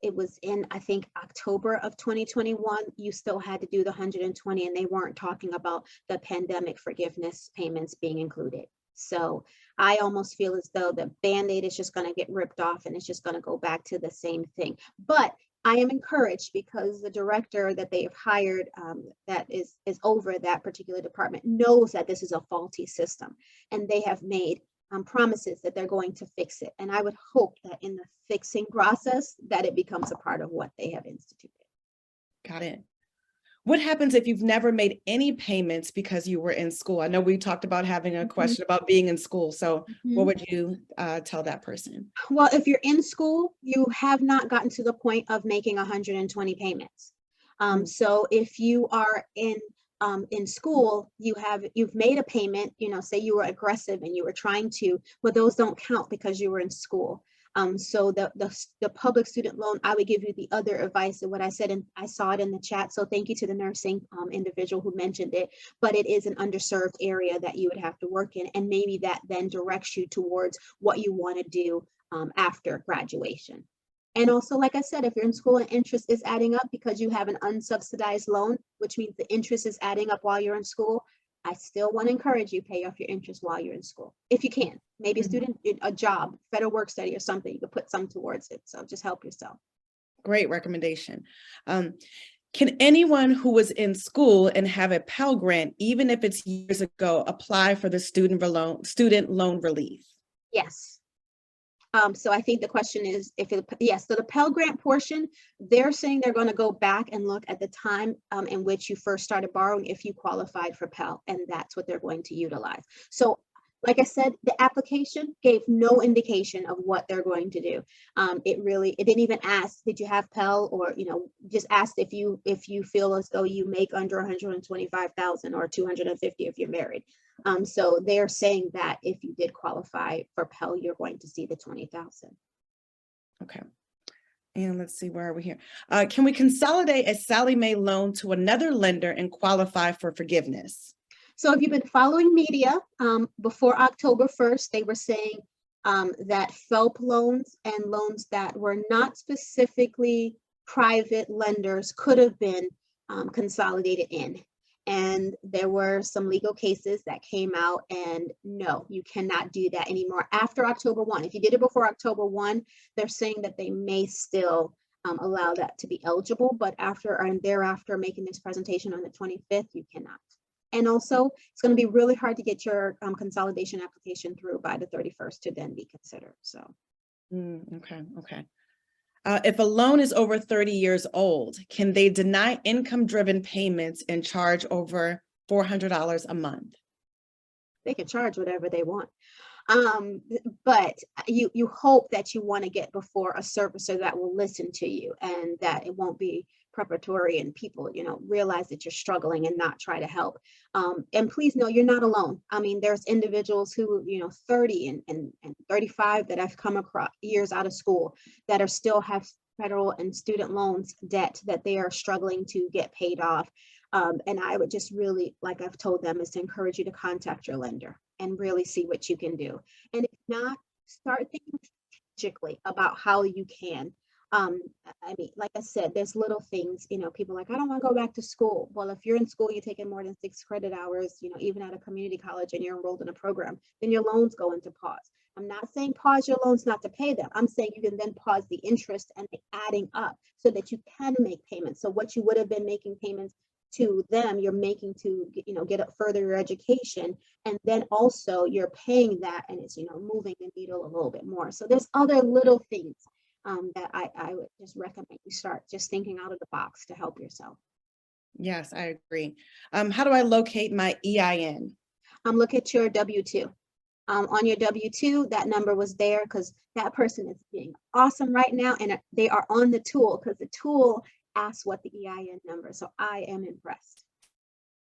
it was in, I think, October of 2021, you still had to do the 120, and they weren't talking about the pandemic forgiveness payments being included. So I almost feel as though the Band-Aid is just going to get ripped off and it's just going to go back to the same thing. But I am encouraged because the director that they have hired that is over that particular department knows that this is a faulty system, and they have made promises that they're going to fix it. And I would hope that in the fixing process that it becomes a part of what they have instituted. Got it. What happens if you've never made any payments because you were in school? I know we talked about having a question about being in school. So what would you tell that person? Well, if you're in school, you have not gotten to the point of making 120 payments. So if you are in school, you've made a payment, say you were aggressive and you were trying to, well, those don't count because you were in school. So the public student loan, I would give you the other advice of what I said, and I saw it in the chat. So thank you to the nursing individual who mentioned it, but it is an underserved area that you would have to work in. And maybe that then directs you towards what you want to do after graduation. And also, like I said, if you're in school and interest is adding up because you have an unsubsidized loan, which means the interest is adding up while you're in school, I still want to encourage you pay off your interest while you're in school, if you can. Maybe a job, federal work study or something, you could put some towards it. So just help yourself. Great recommendation. Can anyone who was in school and have a Pell Grant, even if it's years ago, apply for the student loan relief? Yes. So I think the question is, yes, so the Pell Grant portion, they're saying they're going to go back and look at the time in which you first started borrowing if you qualified for Pell, and that's what they're going to utilize. So like I said, the application gave no indication of what they're going to do. It didn't even ask, did you have Pell, or just asked if you feel as though you make under 125,000 or 250 if you're married. So they're saying that if you did qualify for Pell, you're going to see the 20,000. Okay. And let's see, where are we here? Can we consolidate a Sallie Mae loan to another lender and qualify for forgiveness? So if you've been following media, before October 1st, they were saying that FELP loans and loans that were not specifically private lenders could have been consolidated in. And there were some legal cases that came out, and no, you cannot do that anymore after October 1. If you did it before October 1, they're saying that they may still allow that to be eligible, but after and thereafter making this presentation on the 25th, you cannot. And also, it's going to be really hard to get your consolidation application through by the 31st to then be considered. So, Okay. If a loan is over 30 years old, can they deny income-driven payments and charge over $400 a month? they can charge whatever they want. But you hope that you want to get before a servicer that will listen to you, and that it won't be preparatory and people, realize that you're struggling and not try to help. And please know you're not alone. I mean, there's individuals who, 30 and 35 that I've come across years out of school that are still have federal and student loans debt that they are struggling to get paid off. And I would just really, like I've told them, is to encourage you to contact your lender and really see what you can do. And if not, start thinking strategically about how you can. I mean, like I said, there's little things, people are like, I don't want to go back to school. Well, if you're in school, you're taking more than 6 credit hours, even at a community college, and you're enrolled in a program, then your loans go into pause. I'm not saying pause your loans not to pay them. I'm saying you can then pause the interest and the adding up so that you can make payments. So what you would have been making payments to them, you're making to get up further your education, and then also you're paying that, and it's moving the needle a little bit more. So there's other little things that I would just recommend you start just thinking out of the box to help yourself. Yes, I agree. How do I locate my EIN? Look at your W-2. On your W-2, that number was there because that person is being awesome right now, and they are on the tool because the tool asks what the EIN number. So I am impressed.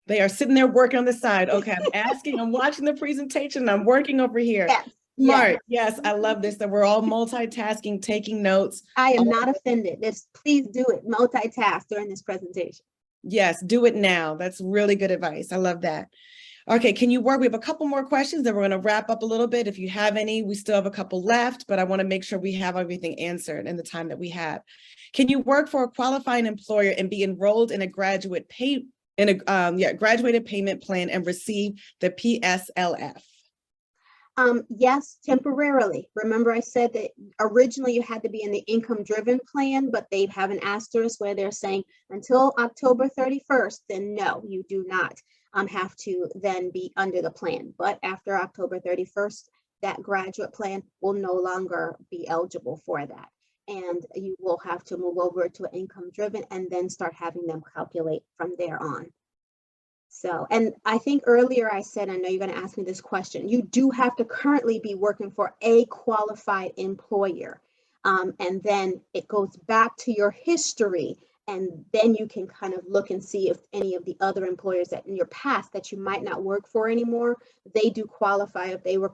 They are sitting there working on the side. Okay, I'm watching the presentation, I'm working over here. Yes. Smart. Yes, I love this, that we're all multitasking, taking notes. I am not offended. Please do it. Multitask during this presentation. Yes, do it now. That's really good advice. I love that. Okay, can you work? We have a couple more questions, then we're going to wrap up a little bit. If you have any, we still have a couple left, but I want to make sure we have everything answered in the time that we have. Can you work for a qualifying employer and be enrolled in a graduated payment plan and receive the PSLF? Yes, temporarily. Remember I said that originally you had to be in the income-driven plan, but they have an asterisk where they're saying until October 31st, then no, you do not have to then be under the plan. But after October 31st, that graduate plan will no longer be eligible for that. And you will have to move over to an income-driven and then start having them calculate from there on. So, and I think earlier I said, I know you're going to ask me this question, you do have to currently be working for a qualified employer. And then it goes back to your history. And then you can kind of look and see if any of the other employers that in your past that you might not work for anymore, they do qualify. If they were,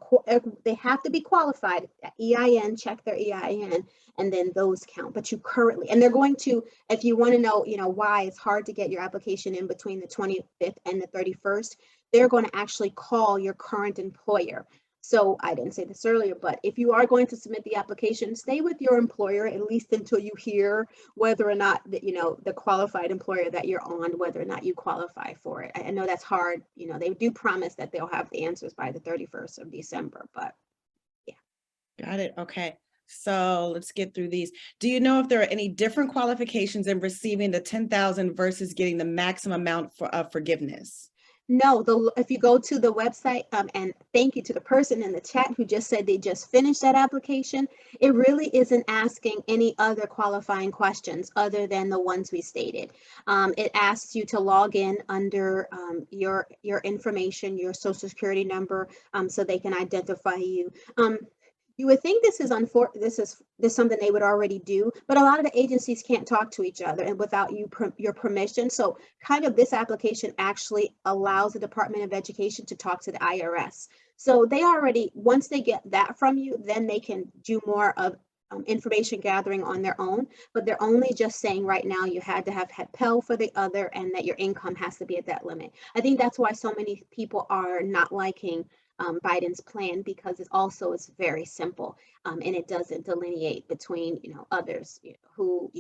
they have to be qualified. EIN, check their EIN, and then those count. But you currently, and they're going to, if you want to know, why it's hard to get your application in between the 25th and the 31st, they're going to actually call your current employer. So I didn't say this earlier, but if you are going to submit the application, stay with your employer at least until you hear whether or not the qualified employer that you're on, whether or not you qualify for it. I know that's hard. They do promise that they'll have the answers by the 31st of December, but yeah. Got it. Okay. So let's get through these. Do you know if there are any different qualifications in receiving the 10,000 versus getting the maximum amount of forgiveness? No, if you go to the website, and thank you to the person in the chat who just said they just finished that application, it really isn't asking any other qualifying questions other than the ones we stated. It asks you to log in under your information, your social security number, so they can identify you. You would think this is something they would already do, but a lot of the agencies can't talk to each other and without your permission. So kind of this application actually allows the Department of Education to talk to the IRS. So they already, once they get that from you, then they can do more of information gathering on their own, but they're only just saying right now you had to have had Pell for the other and that your income has to be at that limit. I think that's why so many people are not liking Biden's plan, because it also is very simple, and it doesn't delineate between others who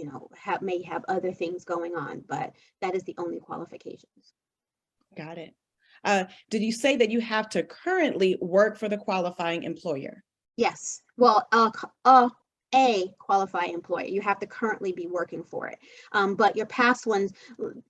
may have other things going on, but that is the only qualifications. Got it. Did you say that you have to currently work for the qualifying employer? Yes. Well, a qualified employer. You have to currently be working for it. But your past ones,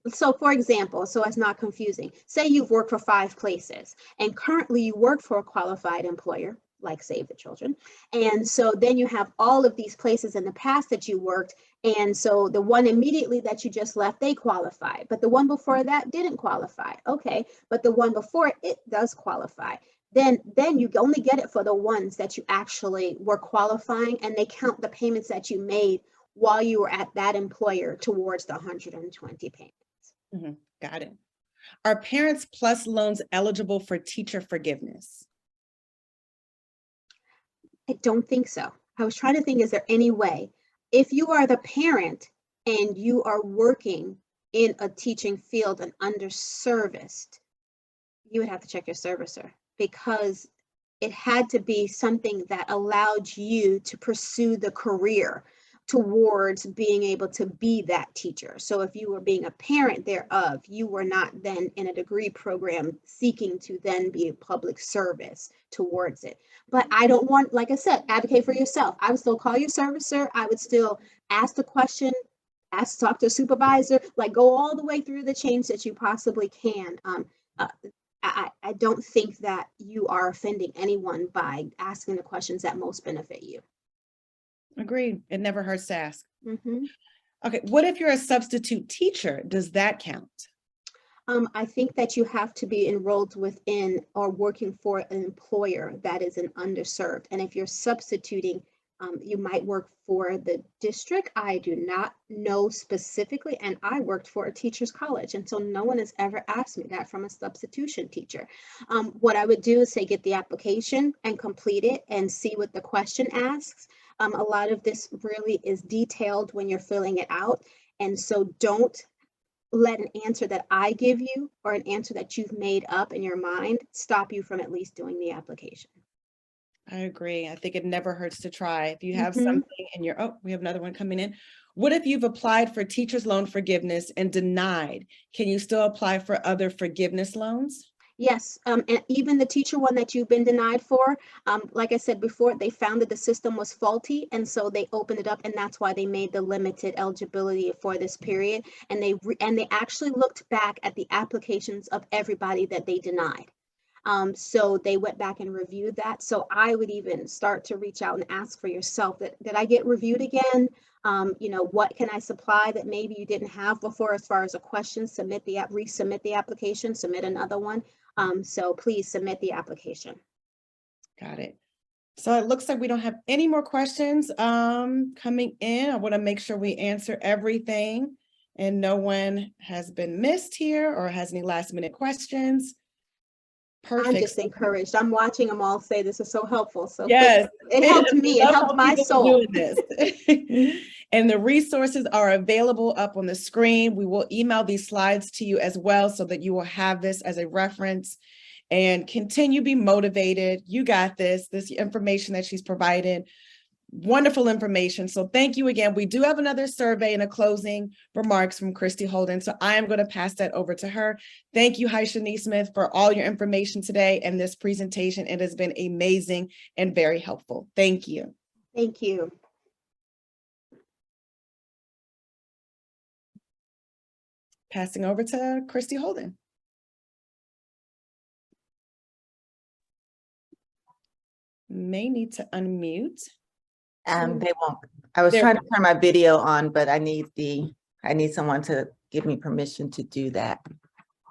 so for example, so it's not confusing, say you've worked for 5 places and currently you work for a qualified employer, like Save the Children. And so then you have all of these places in the past that you worked. And so the one immediately that you just left, they qualified, but the one before that didn't qualify. Okay, but the one before it does qualify. Then you only get it for the ones that you actually were qualifying, and they count the payments that you made while you were at that employer towards the 120 payments. Got it. Are Parents Plus loans eligible for teacher forgiveness? I don't think so. I was trying to think, is there any way? If you are the parent and you are working in a teaching field and underserviced, you would have to check your servicer, because it had to be something that allowed you to pursue the career towards being able to be that teacher. So if you were being a parent thereof, you were not then in a degree program seeking to then be a public service towards it. But I don't want, like I said, advocate for yourself. I would still call your servicer. I would still ask the question, talk to a supervisor, like go all the way through the chains that you possibly can. I don't think that you are offending anyone by asking the questions that most benefit you. Agreed. It never hurts to ask. Mm-hmm. Okay. What if you're a substitute teacher? Does that count? I think that you have to be enrolled within or working for an employer that is an underserved. And if you're substituting, you might work for the district. I do not know specifically, and I worked for a teacher's college, and so no one has ever asked me that from a substitution teacher. What I would do is say get the application and complete it and see what the question asks. A lot of this really is detailed when you're filling it out, and so don't let an answer that I give you or an answer that you've made up in your mind stop you from at least doing the application. I agree. I think it never hurts to try. If you have Mhm. something in your, we have another one coming in. What if you've applied for teacher's loan forgiveness and denied? Can you still apply for other forgiveness loans? Yes, and even the teacher one that you've been denied for, like I said before, they found that the system was faulty, and so they opened it up, and that's why they made the limited eligibility for this period. And they actually looked back at the applications of everybody that they denied. So they went back and reviewed that. So I would even start to reach out and ask for yourself that, did I get reviewed again? What can I supply that maybe you didn't have before as far as a question? Resubmit the application, submit another one. So please submit the application. Got it. So it looks like we don't have any more questions coming in. I want to make sure we answer everything and no one has been missed here or has any last minute questions. Perfect. I'm just encouraged. I'm watching them all say this is so helpful. So yes, it helped me. It helped my soul. This. And the resources are available up on the screen. We will email these slides to you as well so that you will have this as a reference and continue to be motivated. You got this information that she's provided. Wonderful information. So thank you again. We do have another survey and a closing remarks from Christy Holden. So I am going to pass that over to her. Thank you, Haisha Neesmith, for all your information today and this presentation. It has been amazing and very helpful. Thank you. Thank you. Passing over to Christy Holden. May need to unmute. They won't. I was trying to turn my video on, but I need someone to give me permission to do that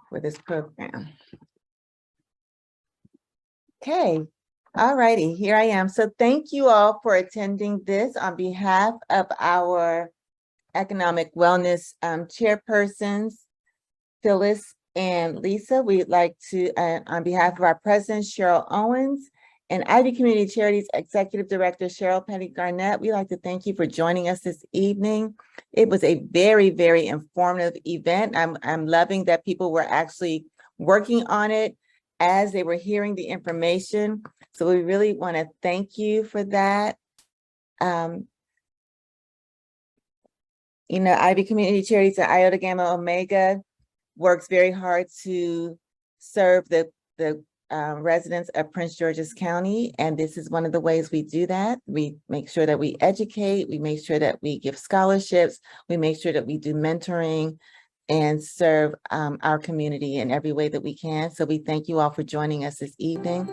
for this program. Okay. All righty, here I am. So thank you all for attending this on behalf of our Economic Wellness chairpersons, Phyllis and Lisa. We'd like to, on behalf of our president, Cheryl Owens, and Ivy Community Charities Executive Director, Cheryl Penny Garnett, we'd like to thank you for joining us this evening. It was a very, very informative event. I'm loving that people were actually working on it as they were hearing the information. So we really want to thank you for that. You know, Ivy Community Charities at Iota Gamma Omega works very hard to serve the residents of Prince George's County. And this is one of the ways we do that. We make sure that we educate, we make sure that we give scholarships, we make sure that we do mentoring and serve our community in every way that we can. So we thank you all for joining us this evening.